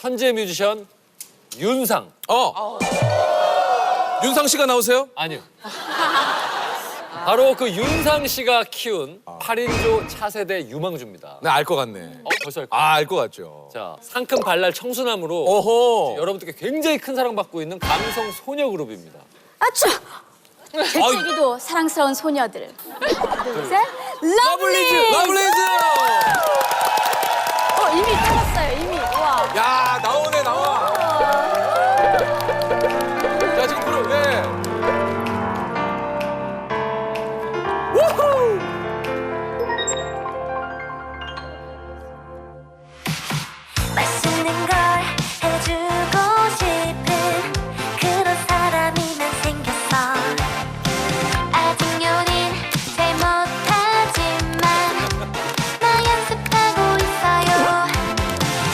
천재 뮤지션 윤상. 윤상 씨가 나오세요? 아니요. 바로 그 윤상 씨가 키운 8인조 차세대 유망주입니다. 네, 알 것 같네. 벌써 알 거예요. 알 것 같죠. 자, 상큼 발랄 청순함으로 어허. 여러분들께 굉장히 큰 사랑받고 있는 감성 소녀 그룹입니다. 아쭈! 재채기도 사랑스러운 소녀들. 하나, 둘, 셋. 러블리즈! 러블리즈! 이미 떠났어요, 이미. 와. 야, 나오네, 나와. 야, 지금 그럼, 네. 우후! 맛있는 걸 해주고 싶은 그런 사람이 난 생겼어. 아직 요린 잘 못하지만 나 연습하고 있어요.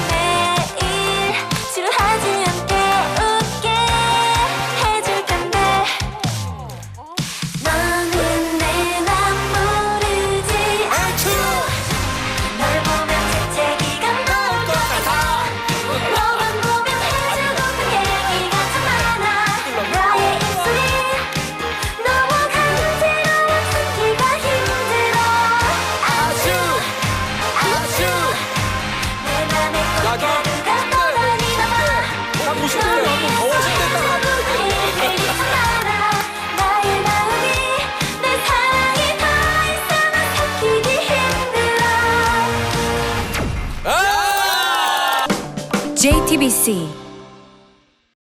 매일 지루하지 않게 웃게 해줄 텐데 너는 내 맘 모르지 않죠. 널 보면 재채기가 나올 것 같아. 너만 보면 해주고픈 얘기가 참 많아. 나의 입술이 너무 간지러워 참기가 힘들어. 아주 내 맘에 꽃가루가 떠다니나 봐. 딱 50대, 한번 더워질 때 딱. 얘기 참 많아. 나의 마음이 내 사랑이 더 있으면 삼키기 힘들어. 아! JTBC